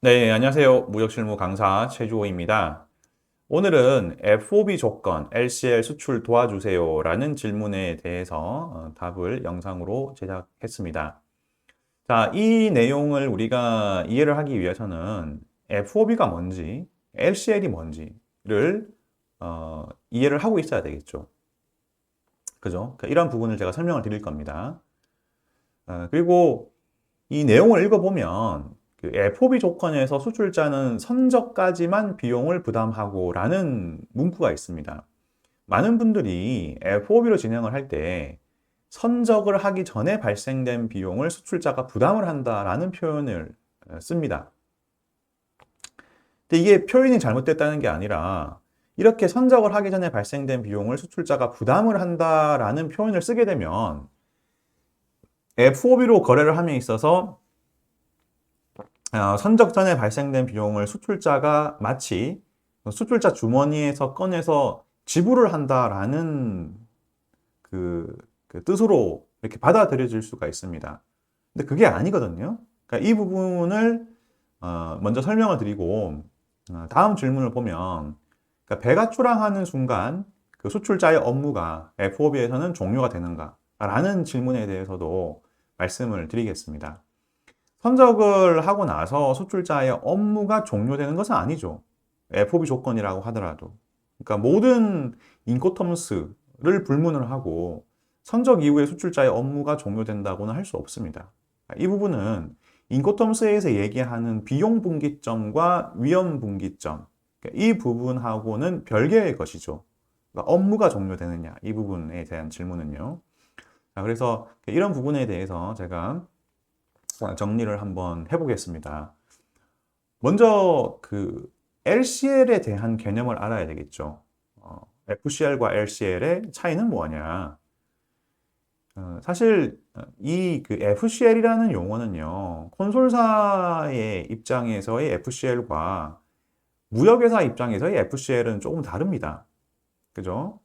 네, 안녕하세요. 무역실무 강사 최주호입니다. 오늘은 FOB 조건, LCL 수출 도와주세요라는 질문에 대해서 답을 영상으로 제작했습니다. 자, 이 내용을 우리가 이해를 하기 위해서는 FOB가 뭔지, LCL이 뭔지를 이해를 하고 있어야 되겠죠. 그죠? 그러니까 이런 부분을 제가 설명을 드릴 겁니다. 그리고 이 내용을 읽어보면 그 FOB 조건에서 수출자는 선적까지만 비용을 부담하고 라는 문구가 있습니다. 많은 분들이 FOB로 진행을 할 때 선적을 하기 전에 발생된 비용을 수출자가 부담을 한다라는 표현을 씁니다. 근데 이게 표현이 잘못됐다는 게 아니라 이렇게 선적을 하기 전에 발생된 비용을 수출자가 부담을 한다라는 표현을 쓰게 되면 FOB로 거래를 함에 있어서 선적 전에 발생된 비용을 수출자가 마치 수출자 주머니에서 꺼내서 지불을 한다라는 그 뜻으로 이렇게 받아들여질 수가 있습니다. 근데 그게 아니거든요. 그러니까 이 부분을 먼저 설명을 드리고 다음 질문을 보면 그러니까 배가 출항하는 순간 그 수출자의 업무가 FOB에서는 종료가 되는가? 라는 질문에 대해서도 말씀을 드리겠습니다. 선적을 하고 나서 수출자의 업무가 종료되는 것은 아니죠. FOB 조건이라고 하더라도. 그러니까 모든 인코텀스를 불문을 하고 선적 이후에 수출자의 업무가 종료된다고는 할 수 없습니다. 이 부분은 인코텀스에서 얘기하는 비용 분기점과 위험 분기점, 이 부분하고는 별개의 것이죠. 그러니까 업무가 종료되느냐, 이 부분에 대한 질문은요. 그래서 이런 부분에 대해서 제가 정리를 한번 해보겠습니다. 먼저 그 LCL에 대한 개념을 알아야 되겠죠. FCL과 LCL의 차이는 뭐냐? 사실 이 그 FCL이라는 용어는요, 콘솔사의 입장에서의 FCL과 무역회사 입장에서의 FCL은 조금 다릅니다. 그죠?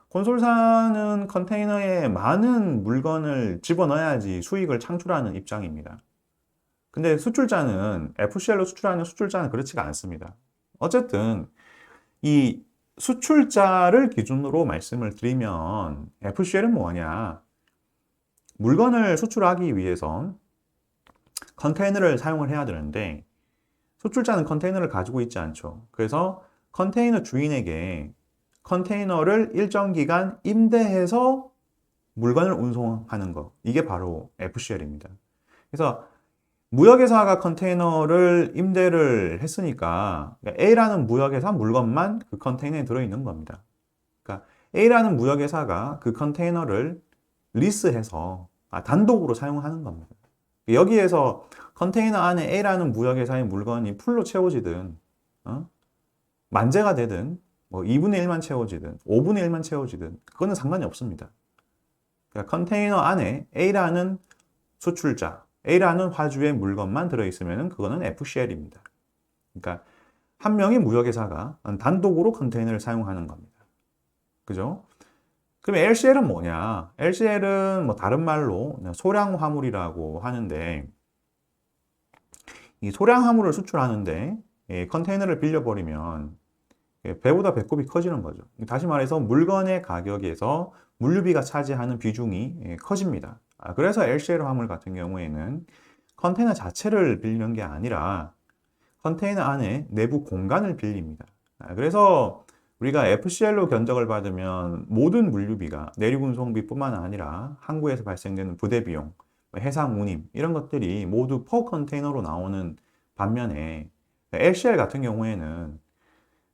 콘솔사는 컨테이너에 많은 물건을 집어넣어야지 수익을 창출하는 입장입니다. 근데 수출자는 FCL로 수출하는 수출자는 그렇지가 않습니다. 어쨌든 이 수출자를 기준으로 말씀을 드리면 FCL은 뭐냐? 물건을 수출하기 위해서 컨테이너를 사용을 해야 되는데 수출자는 컨테이너를 가지고 있지 않죠. 그래서 컨테이너 주인에게 컨테이너를 일정 기간 임대해서 물건을 운송하는 것. 이게 바로 FCL입니다. 그래서 무역회사가 컨테이너를 임대를 했으니까 A라는 무역회사 물건만 그 컨테이너에 들어있는 겁니다. 그러니까 A라는 무역회사가 그 컨테이너를 리스해서 단독으로 사용하는 겁니다. 여기에서 컨테이너 안에 A라는 무역회사의 물건이 풀로 채워지든 만재가 되든 뭐 2분의 1만 채워지든 5분의 1만 채워지든 그거는 상관이 없습니다. 그러니까 컨테이너 안에 A라는 수출자, A라는 화주의 물건만 들어있으면 그거는 FCL입니다. 그러니까 한 명의 무역회사가 단독으로 컨테이너를 사용하는 겁니다. 그죠? 그럼 LCL은 뭐냐? LCL은 뭐 다른 말로 소량 화물이라고 하는데 이 소량 화물을 수출하는데 컨테이너를 빌려버리면 배보다 배꼽이 커지는 거죠. 다시 말해서 물건의 가격에서 물류비가 차지하는 비중이 커집니다. 그래서 LCL 화물 같은 경우에는 컨테이너 자체를 빌리는 게 아니라 컨테이너 안에 내부 공간을 빌립니다. 그래서 우리가 FCL로 견적을 받으면 모든 물류비가 내륙운송비뿐만 아니라 항구에서 발생되는 부대 비용, 해상 운임 이런 것들이 모두 퍼 컨테이너로 나오는 반면에 LCL 같은 경우에는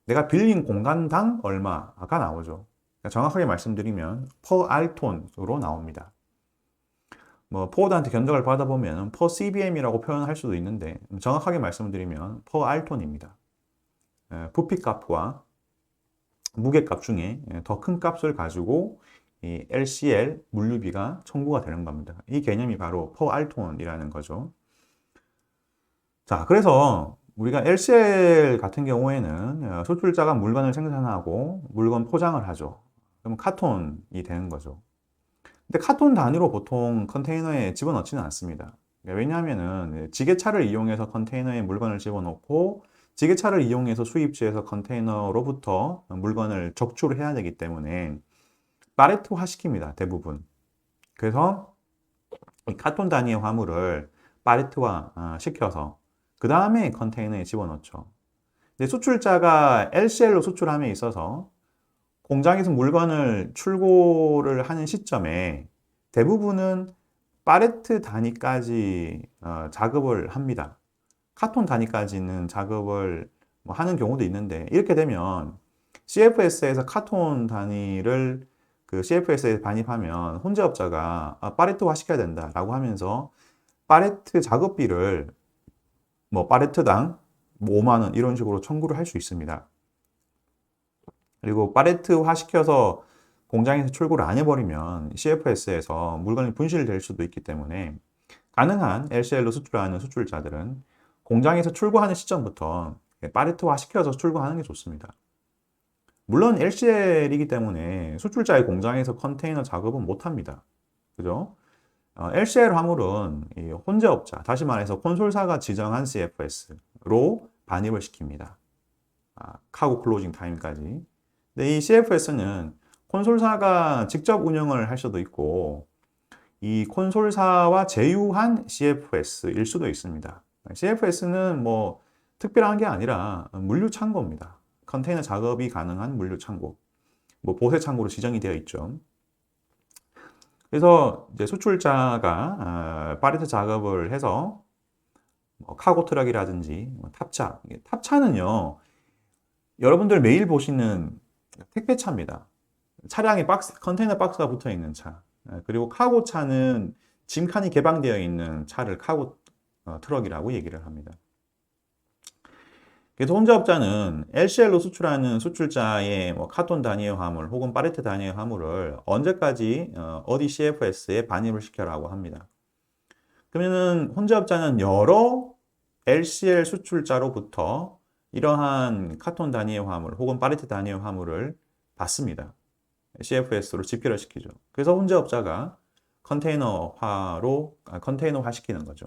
내가 빌린 공간당 얼마가 나오죠. 그러니까 정확하게 말씀드리면 퍼 알톤으로 나옵니다. 뭐 포워드한테 견적을 받아보면 퍼 CBM이라고 표현할 수도 있는데 정확하게 말씀드리면 퍼 알톤입니다. 부피값과 무게값 중에 더 큰 값을 가지고 이 LCL 물류비가 청구가 되는 겁니다. 이 개념이 바로 퍼 알톤이라는 거죠. 자, 그래서 우리가 LCL 같은 경우에는 수출자가 물건을 생산하고 물건 포장을 하죠. 그러면 카톤이 되는 거죠. 근데 카톤 단위로 보통 컨테이너에 집어넣지는 않습니다. 왜냐하면은 지게차를 이용해서 컨테이너에 물건을 집어넣고 지게차를 이용해서 수입지에서 컨테이너로부터 물건을 적출을 해야 되기 때문에 파레트화 시킵니다. 대부분. 그래서 이 카톤 단위의 화물을 파레트화 시켜서 그 다음에 컨테이너에 집어넣죠. 근데 수출자가 LCL로 수출함에 있어서 공장에서 물건을 출고를 하는 시점에 대부분은 파레트 단위까지 작업을 합니다. 카톤 단위까지는 작업을 뭐 하는 경우도 있는데 이렇게 되면 CFS에서 카톤 단위를 그 CFS에 반입하면 혼재업자가 파레트화 시켜야 된다라고 하면서 파레트 작업비를 뭐 파레트당 5만 원 이런 식으로 청구를 할 수 있습니다. 그리고 파레트화 시켜서 공장에서 출고를 안 해버리면 CFS에서 물건이 분실될 수도 있기 때문에 가능한 LCL로 수출하는 수출자들은 공장에서 출고하는 시점부터 파레트화 시켜서 출고하는 게 좋습니다. 물론 LCL이기 때문에 수출자의 공장에서 컨테이너 작업은 못합니다. 그죠? LCL 화물은 이 혼재업자, 다시 말해서 콘솔사가 지정한 CFS로 반입을 시킵니다. 카고 클로징 타임까지. 근데 이 CFS는 콘솔사가 직접 운영을 할 수도 있고 이 콘솔사와 제휴한 CFS일 수도 있습니다. CFS는 뭐 특별한 게 아니라 물류 창고입니다. 컨테이너 작업이 가능한 물류 창고, 뭐 보세 창고로 지정이 되어 있죠. 그래서 이제 수출자가 파레트 작업을 해서 뭐 카고 트럭이라든지 탑차, 탑차는요 여러분들 매일 보시는 택배차입니다. 차량에 컨테이너 박스가 붙어 있는 차. 그리고 카고 차는 짐칸이 개방되어 있는 차를 카고 트럭이라고 얘기를 합니다. 그래서 혼재업자는 LCL로 수출하는 수출자의 뭐 카톤 단위의 화물 혹은 파레트 단위의 화물을 언제까지 어디 CFS에 반입을 시켜라고 합니다. 그러면은 혼재업자는 여러 LCL 수출자로부터 이러한 카톤 단위의 화물 혹은 파레트 단위의 화물을 받습니다. CFS로 집결을 시키죠. 그래서 혼재업자가 컨테이너화 시키는 거죠.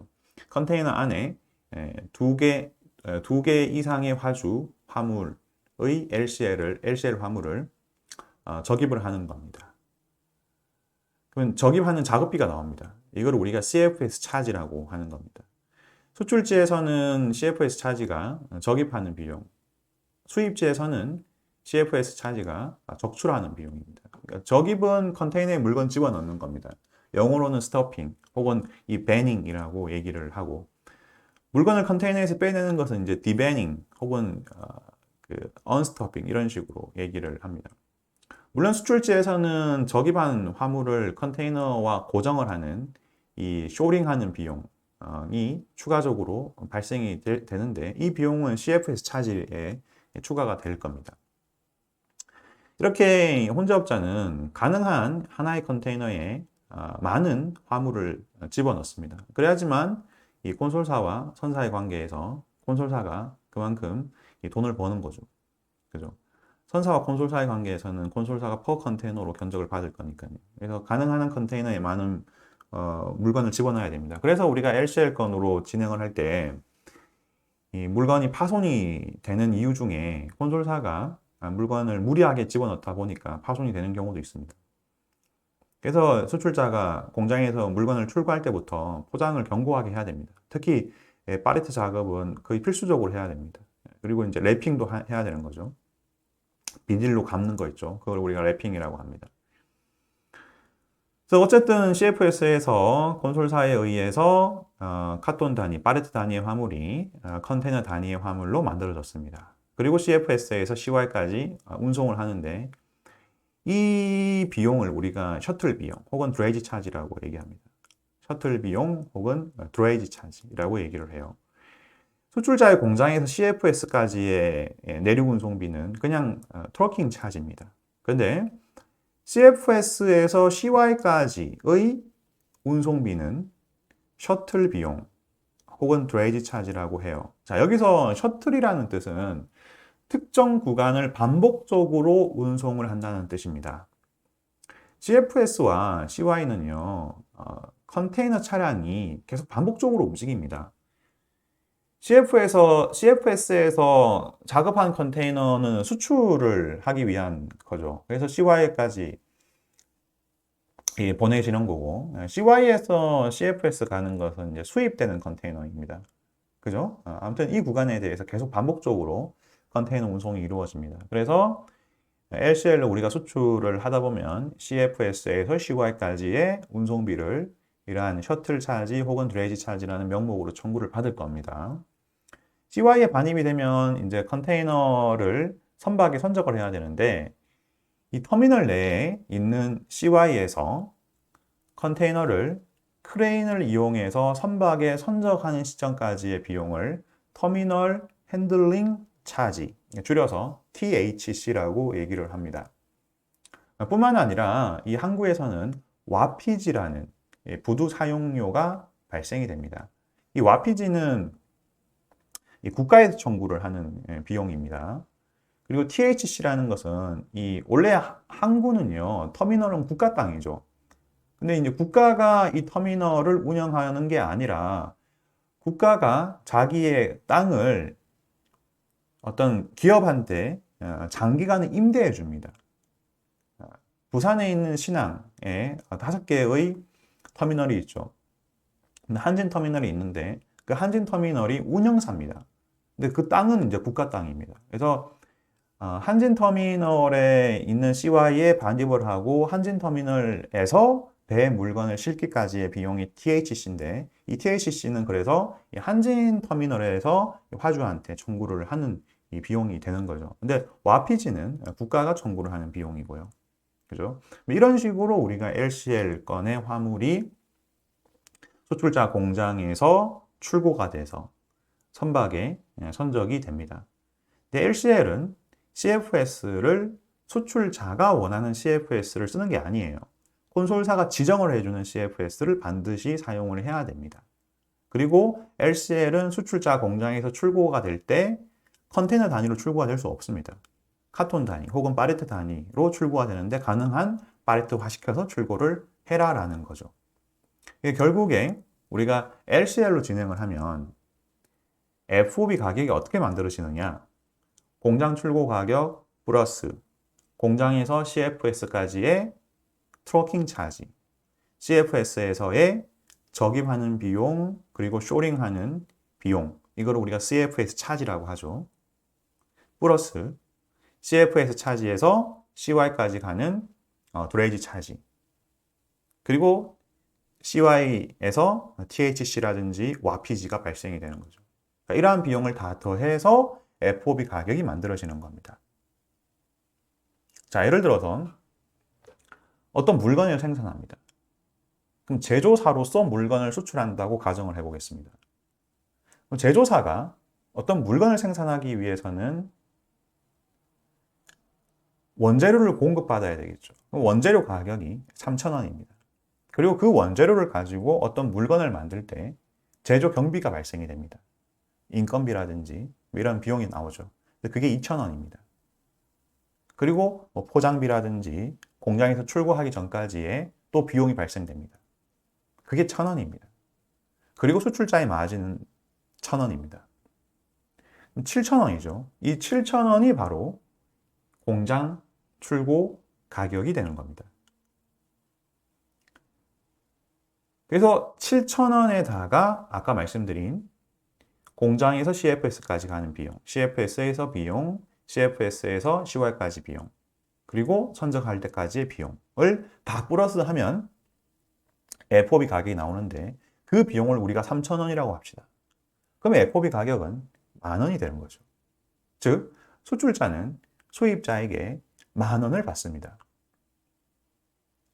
컨테이너 안에 두 개 이상의 화물의 LCL 화물을 적입을 하는 겁니다. 그러면 적입하는 작업비가 나옵니다. 이걸 우리가 CFS 차지라고 하는 겁니다. 수출지에서는 CFS 차지가 적입하는 비용, 수입지에서는 CFS 차지가 적출하는 비용입니다. 그러니까 적입은 컨테이너에 물건 집어넣는 겁니다. 영어로는 스토핑 혹은 이 배닝이라고 얘기를 하고 물건을 컨테이너에서 빼내는 것은 이제 디배닝 혹은 언스토핑 이런 식으로 얘기를 합니다. 물론 수출지에서는 적입한 화물을 컨테이너와 고정을 하는 이 쇼링하는 비용이 추가적으로 발생이 되는데 이 비용은 CFS 차지에 추가가 될 겁니다. 이렇게 혼재업자는 가능한 하나의 컨테이너에 많은 화물을 집어넣습니다. 그래야지만 이 콘솔사와 선사의 관계에서 콘솔사가 그만큼 돈을 버는 거죠. 그죠? 선사와 콘솔사의 관계에서는 콘솔사가 퍼 컨테이너로 견적을 받을 거니까요. 그래서 가능한 한 컨테이너에 많은 물건을 집어넣어야 됩니다. 그래서 우리가 LCL 건으로 진행을 할 때 이 물건이 파손이 되는 이유 중에 콘솔사가 물건을 무리하게 집어넣다 보니까 파손이 되는 경우도 있습니다. 그래서 수출자가 공장에서 물건을 출고할 때부터 포장을 견고하게 해야 됩니다. 특히 파레트 작업은 거의 필수적으로 해야 됩니다. 그리고 이제 랩핑도 해야 되는 거죠. 비닐로 감는 거 있죠. 그걸 우리가 랩핑이라고 합니다. 그래서 어쨌든 CFS에서 콘솔사에 의해서 카톤 단위, 파레트 단위의 화물이 컨테이너 단위의 화물로 만들어졌습니다. 그리고 CFS에서 CY까지 운송을 하는데 이 비용을 우리가 셔틀 비용 혹은 드레이지 차지라고 얘기합니다. 셔틀 비용 혹은 드레이지 차지라고 얘기를 해요. 수출자의 공장에서 CFS까지의 내륙 운송비는 그냥 트러킹 차지입니다. 그런데 CFS에서 CY까지의 운송비는 셔틀 비용 혹은 드레이지 차지라고 해요. 자, 여기서 셔틀이라는 뜻은 특정 구간을 반복적으로 운송을 한다는 뜻입니다. CFS와 CY는요, 컨테이너 차량이 계속 반복적으로 움직입니다. CFS에서 작업한 컨테이너는 수출을 하기 위한 거죠. 그래서 CY까지 보내지는 거고, CY에서 CFS 가는 것은 이제 수입되는 컨테이너입니다. 그죠? 아무튼 이 구간에 대해서 계속 반복적으로 컨테이너 운송이 이루어집니다. 그래서 LCL로 우리가 수출을 하다 보면 CFS에서 CY까지의 운송비를 이러한 셔틀 차지 혹은 드레이지 차지라는 명목으로 청구를 받을 겁니다. CY에 반입이 되면 이제 컨테이너를 선박에 선적을 해야 되는데 이 터미널 내에 있는 CY에서 컨테이너를 크레인을 이용해서 선박에 선적하는 시점까지의 비용을 터미널 핸들링 차지, 줄여서 THC라고 얘기를 합니다. 뿐만 아니라 이 항구에서는 와피지라는 부두 사용료가 발생이 됩니다. 이 와피지는 국가에서 청구를 하는 비용입니다. 그리고 THC라는 것은 원래 항구는요, 터미널은 국가 땅이죠. 근데 이제 국가가 이 터미널을 운영하는 게 아니라 국가가 자기의 땅을 어떤 기업한테 장기간을 임대해 줍니다. 부산에 있는 신항에 5개의 터미널이 있죠. 한진 터미널이 있는데 그 한진 터미널이 운영사입니다. 근데 그 땅은 이제 국가 땅입니다. 그래서 한진 터미널에 있는 CY에 반입을 하고 한진 터미널에서 배 물건을 싣기까지의 비용이 THC인데 이 THC는 그래서 한진 터미널에서 화주한테 청구를 하는 이 비용이 되는 거죠. 근데 와피지는 국가가 청구를 하는 비용이고요. 그죠? 이런 식으로 우리가 LCL 건의 화물이 수출자 공장에서 출고가 돼서 선박에 선적이 됩니다. 근데 LCL은 CFS를 수출자가 원하는 CFS를 쓰는 게 아니에요. 콘솔사가 지정을 해주는 CFS를 반드시 사용을 해야 됩니다. 그리고 LCL은 수출자 공장에서 출고가 될 때 컨테이너 단위로 출고가 될 수 없습니다. 카톤 단위 혹은 파레트 단위로 출고가 되는데 가능한 파레트화 시켜서 출고를 해라라는 거죠. 결국에 우리가 LCL로 진행을 하면 FOB 가격이 어떻게 만들어지느냐? 공장 출고 가격 플러스 공장에서 CFS까지의 트로킹 차지, CFS에서의 적입하는 비용, 그리고 쇼링하는 비용, 이걸 우리가 CFS 차지라고 하죠. 플러스 CFS 차지에서 CY까지 가는 드레이지 차지, 그리고 CY에서 THC라든지 와피지가 발생이 되는 거죠. 그러니까 이러한 비용을 다 더해서 FOB 가격이 만들어지는 겁니다. 자, 예를 들어서 어떤 물건을 생산합니다. 그럼 제조사로서 물건을 수출한다고 가정을 해보겠습니다. 그럼 제조사가 어떤 물건을 생산하기 위해서는 원재료를 공급받아야 되겠죠. 그럼 원재료 가격이 3,000원입니다. 그리고 그 원재료를 가지고 어떤 물건을 만들 때 제조 경비가 발생이 됩니다. 인건비라든지 이런 비용이 나오죠. 그게 2,000원입니다. 그리고 포장비라든지 공장에서 출고하기 전까지의 또 비용이 발생됩니다. 그게 1,000원입니다. 그리고 수출자의 마진은 1,000원입니다. 7,000원이죠. 이 7,000원이 바로 공장 출고 가격이 되는 겁니다. 그래서 7,000원에다가 아까 말씀드린 공장에서 CFS까지 가는 비용, CFS에서 비용, CFS에서 CY까지 비용, 그리고 선적할 때까지의 비용을 다 플러스하면 FOB 가격이 나오는데 그 비용을 우리가 3,000원이라고 합시다. 그러면 FOB 가격은 10,000원이 되는 거죠. 즉, 수출자는 수입자에게 10,000원을 받습니다.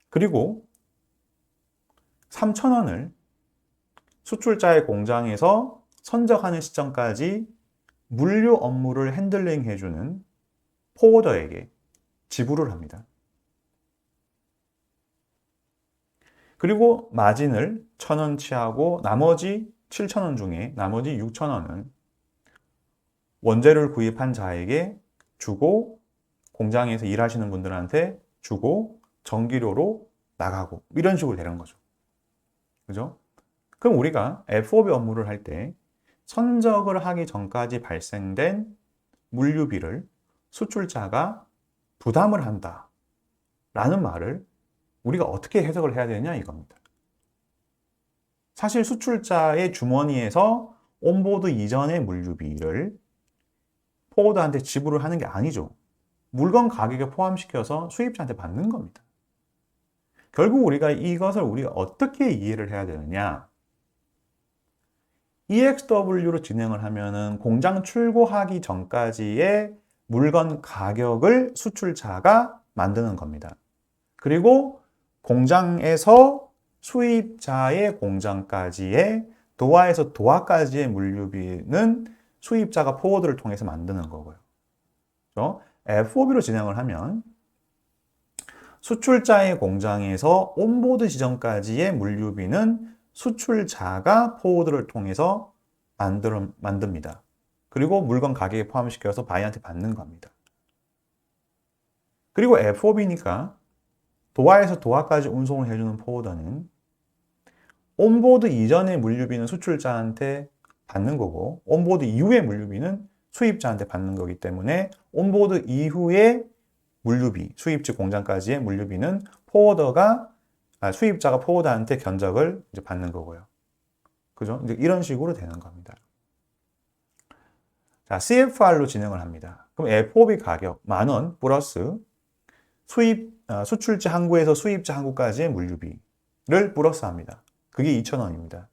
그리고 3,000원을 수출자의 공장에서 선적하는 시점까지 물류 업무를 핸들링 해주는 포워더에게 지불을 합니다. 그리고 마진을 1,000원 취하고 나머지 7,000원 중에 나머지 6,000원은 원재료를 구입한 자에게 주고 공장에서 일하시는 분들한테 주고 전기료로 나가고 이런 식으로 되는 거죠. 그죠? 그럼 우리가 FOB 업무를 할 때 선적을 하기 전까지 발생된 물류비를 수출자가 부담을 한다 라는 말을 우리가 어떻게 해석을 해야 되느냐 이겁니다. 사실 수출자의 주머니에서 온보드 이전의 물류비를 포워더한테 지불을 하는 게 아니죠. 물건 가격에 포함시켜서 수입자한테 받는 겁니다. 결국 이것을 어떻게 이해를 해야 되느냐? EXW로 진행을 하면은 공장 출고하기 전까지의 물건 가격을 수출자가 만드는 겁니다. 그리고 공장에서 수입자의 공장까지의 도화에서 도화까지의 물류비는 수입자가 포워드를 통해서 만드는 거고요. 그렇죠? FOB로 진행을 하면 수출자의 공장에서 온보드 지점까지의 물류비는 수출자가 포워드를 통해서 만듭니다. 그리고 물건 가격에 포함시켜서 바이한테 받는 겁니다. 그리고 FOB니까 도화에서 도화까지 운송을 해주는 포워더는 온보드 이전의 물류비는 수출자한테 받는 거고 온보드 이후의 물류비는 수입자한테 받는 거기 때문에 온보드 이후의 물류비, 수입지 공장까지의 물류비는 수입자가 포워더한테 견적을 이제 받는 거고요. 그죠? 이제 이런 식으로 되는 겁니다. 자, CFR로 진행을 합니다. 그럼 FOB 가격 10,000원 플러스 수출지 항구에서 수입지 항구까지의 물류비를 플러스 합니다. 그게 2,000원입니다.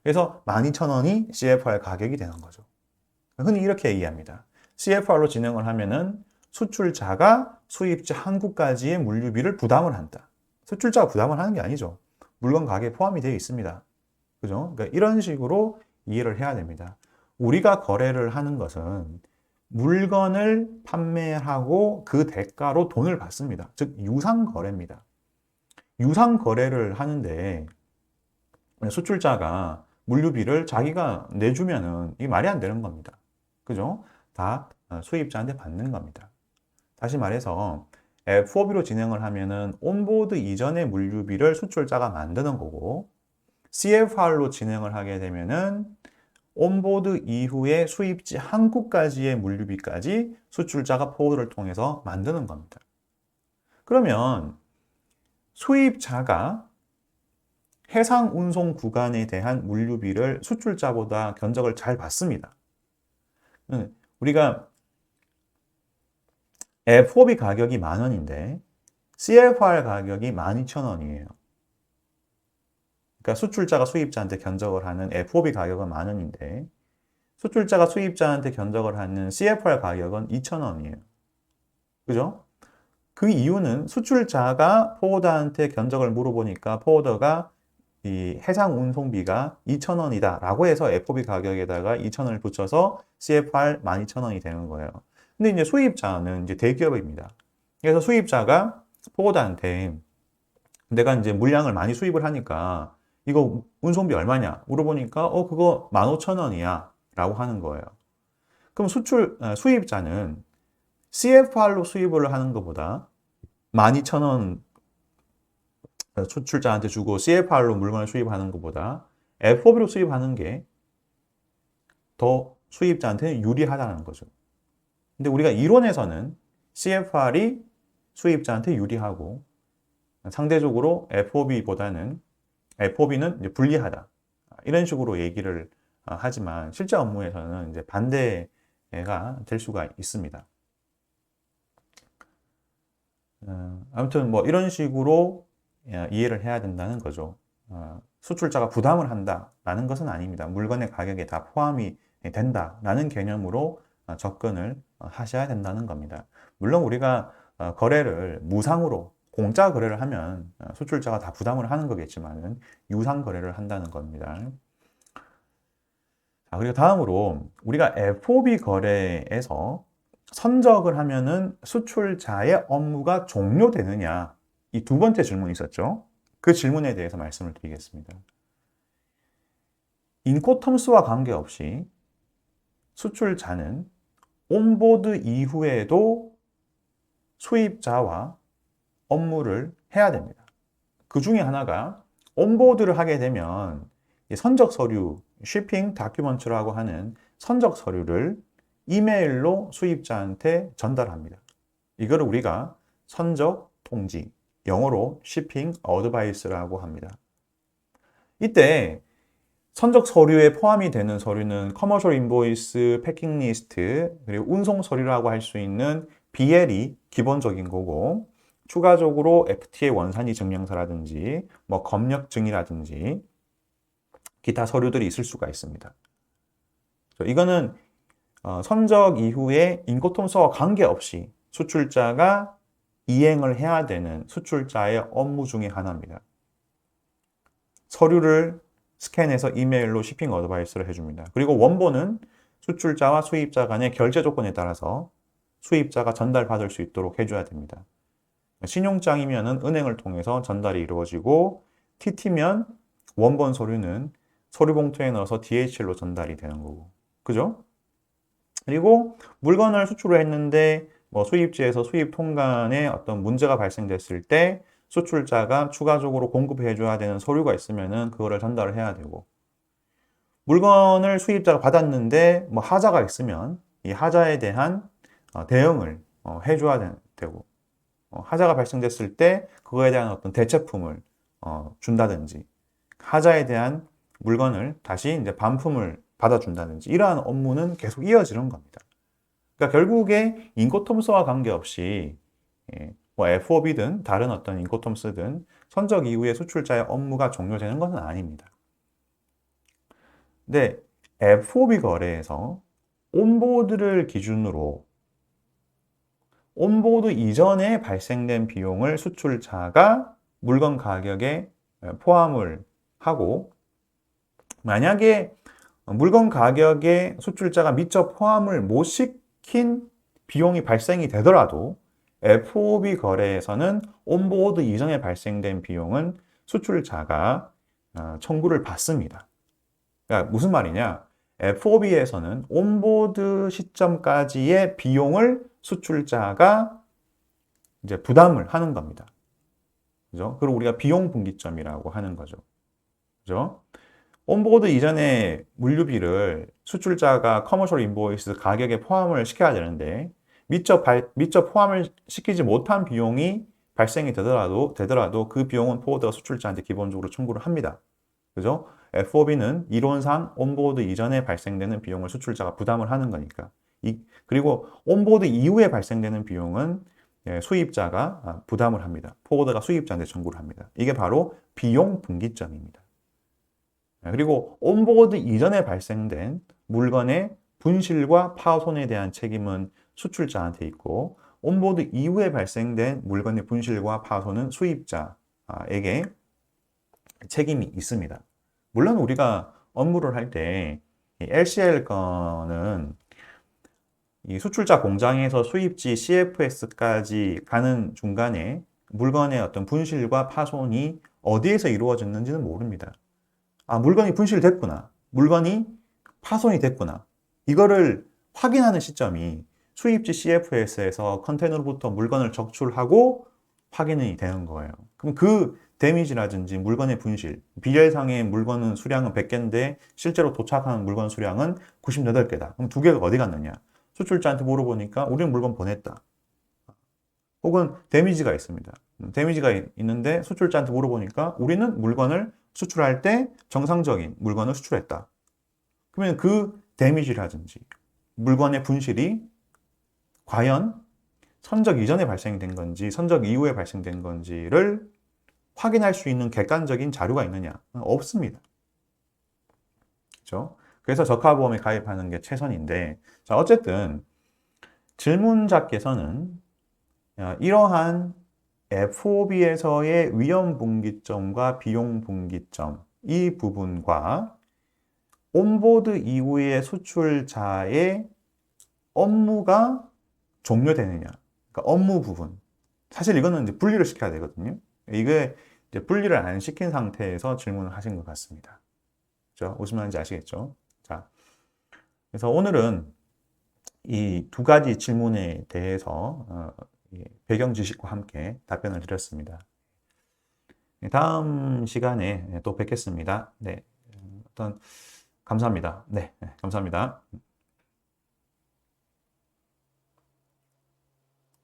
그래서 12,000원이 CFR 가격이 되는 거죠. 흔히 이렇게 이해합니다. CFR로 진행을 하면은 수출자가 수입지 항구까지의 물류비를 부담을 한다. 수출자가 부담을 하는 게 아니죠. 물건 가격에 포함이 되어 있습니다. 그죠? 그러니까 이런 식으로 이해를 해야 됩니다. 우리가 거래를 하는 것은 물건을 판매하고 그 대가로 돈을 받습니다. 즉 유상거래입니다. 유상거래를 하는데 수출자가 물류비를 자기가 내주면은 이게 말이 안 되는 겁니다. 그죠? 다 수입자한테 받는 겁니다. 다시 말해서 FOB로 진행을 하면은 온보드 이전의 물류비를 수출자가 만드는 거고 CFR로 진행을 하게 되면은 온보드 이후에 수입지 항구까지의 물류비까지 수출자가 포워드를 통해서 만드는 겁니다. 그러면 수입자가 해상 운송 구간에 대한 물류비를 수출자보다 견적을 잘 받습니다. 우리가 FOB 가격이 10,000원인데 CFR 가격이 12,000원이에요. 그러니까 수출자가 수입자한테 견적을 하는 FOB 가격은 10,000원인데 수출자가 수입자한테 견적을 하는 CFR 가격은 2,000원이에요. 그죠? 그 이유는 수출자가 포워더한테 견적을 물어보니까 포워더가 이 해상 운송비가 2,000원이다 라고 해서 FOB 가격에다가 2,000원을 붙여서 CFR 12,000원이 되는 거예요. 근데 이제 수입자는 이제 대기업입니다. 그래서 수입자가 포워더한테 내가 이제 물량을 많이 수입을 하니까 이거 운송비 얼마냐 물어보니까 그거 15,000원이야 라고 하는 거예요. 그럼 수입자는 CFR로 수입을 하는 것보다 12,000원 수출자한테 주고 CFR로 물건을 수입하는 것보다 FOB로 수입하는 게 더 수입자한테 유리하다는 거죠. 근데 우리가 이론에서는 CFR이 수입자한테 유리하고 상대적으로 FOB는 이제 불리하다. 이런 식으로 얘기를 하지만 실제 업무에서는 이제 반대가 될 수가 있습니다. 아무튼 뭐 이런 식으로 이해를 해야 된다는 거죠. 수출자가 부담을 한다라는 것은 아닙니다. 물건의 가격에 다 포함이 된다라는 개념으로 접근을 하셔야 된다는 겁니다. 물론 우리가 거래를 무상으로 공짜 거래를 하면 수출자가 다 부담을 하는 거겠지만 유상 거래를 한다는 겁니다. 그리고 다음으로 우리가 FOB 거래에서 선적을 하면은 수출자의 업무가 종료되느냐, 이 두 번째 질문이 있었죠. 그 질문에 대해서 말씀을 드리겠습니다. 인코텀스와 관계없이 수출자는 온보드 이후에도 수입자와 업무를 해야 됩니다. 그 중에 하나가 온보드를 하게 되면 이 선적 서류, shipping document라고 하는 선적 서류를 이메일로 수입자한테 전달합니다. 이거를 우리가 선적 통지, 영어로 shipping advice라고 합니다. 이때 선적 서류에 포함이 되는 서류는 커머셜 인보이스, 패킹 리스트, 그리고 운송 서류라고 할 수 있는 BL이 기본적인 거고, 추가적으로 FTA 원산지 증명서라든지 뭐 검역증이라든지 기타 서류들이 있을 수가 있습니다. 이거는 선적 이후에 인코톰스와 관계없이 수출자가 이행을 해야 되는 수출자의 업무 중에 하나입니다. 서류를 스캔해서 이메일로 shipping 어드바이스를 해줍니다. 그리고 원본은 수출자와 수입자 간의 결제 조건에 따라서 수입자가 전달받을 수 있도록 해줘야 됩니다. 신용장이면 은행을 통해서 전달이 이루어지고, TT면 원본 서류는 서류 봉투에 넣어서 DHL로 전달이 되는 거고, 그죠? 그리고 물건을 수출을 했는데 뭐 수입지에서 수입 통관에 어떤 문제가 발생됐을 때 수출자가 추가적으로 공급해 줘야 되는 서류가 있으면은 그거를 전달을 해야 되고, 물건을 수입자가 받았는데 뭐 하자가 있으면 이 하자에 대한 대응을 해줘야 되고, 하자가 발생됐을 때 그거에 대한 어떤 대체품을 준다든지, 하자에 대한 물건을 다시 이제 반품을 받아준다든지, 이러한 업무는 계속 이어지는 겁니다. 그러니까 결국에 인코톰스와 관계없이 뭐 FOB든 다른 어떤 인코톰스든 선적 이후에 수출자의 업무가 종료되는 것은 아닙니다. 근데 FOB 거래에서 온보드를 기준으로 온보드 이전에 발생된 비용을 수출자가 물건 가격에 포함을 하고, 만약에 물건 가격에 수출자가 미처 포함을 못 시킨 비용이 발생이 되더라도 FOB 거래에서는 온보드 이전에 발생된 비용은 수출자가 청구를 받습니다. 그러니까 무슨 말이냐? FOB에서는 온보드 시점까지의 비용을 수출자가 이제 부담을 하는 겁니다. 그죠? 그리고 우리가 비용 분기점이라고 하는 거죠. 그죠? 온보드 이전에 물류비를 수출자가 커머셜 인보이스 가격에 포함을 시켜야 되는데 미처 포함을 시키지 못한 비용이 발생이 되더라도 그 비용은 포워드가 수출자한테 기본적으로 청구를 합니다. 그죠? FOB는 이론상 온보드 이전에 발생되는 비용을 수출자가 부담을 하는 거니까. 그리고 온보드 이후에 발생되는 비용은 수입자가 부담을 합니다. 포워드가 수입자한테 청구를 합니다. 이게 바로 비용 분기점입니다. 그리고 온보드 이전에 발생된 물건의 분실과 파손에 대한 책임은 수출자한테 있고, 온보드 이후에 발생된 물건의 분실과 파손은 수입자에게 책임이 있습니다. 물론 우리가 업무를 할 때 LCL 건은 이 수출자 공장에서 수입지 CFS까지 가는 중간에 물건의 어떤 분실과 파손이 어디에서 이루어졌는지는 모릅니다. 물건이 분실됐구나, 물건이 파손이 됐구나, 이거를 확인하는 시점이 수입지 CFS에서 컨테이너로부터 물건을 적출하고 확인이 되는 거예요. 그럼 그 데미지라든지 물건의 분실, 비례상의 물건은 수량은 100개인데 실제로 도착하는 물건 수량은 98개다. 그럼 2개가 어디 갔느냐? 수출자한테 물어보니까 우리는 물건 보냈다. 혹은 데미지가 있습니다. 데미지가 있는데 수출자한테 물어보니까 우리는 물건을 수출할 때 정상적인 물건을 수출했다. 그러면 그 데미지라든지 물건의 분실이 과연 선적 이전에 발생된 건지 선적 이후에 발생된 건지를 확인할 수 있는 객관적인 자료가 있느냐? 없습니다. 그렇죠? 그래서 저가보험에 가입하는 게 최선인데, 자, 어쨌든 질문자께서는 이러한 FOB에서의 위험 분기점과 비용 분기점, 이 부분과 온보드 이후의 수출자의 업무가 종료되느냐, 그러니까 업무 부분, 사실 이거는 이제 분리를 시켜야 되거든요. 이게 이제 분리를 안 시킨 상태에서 질문을 하신 것 같습니다. 그렇죠? 무슨 말인지 아시겠죠? 자, 그래서 오늘은 이 두 가지 질문에 대해서 배경 지식과 함께 답변을 드렸습니다. 다음 시간에 또 뵙겠습니다. 네. 일단 감사합니다. 네, 감사합니다.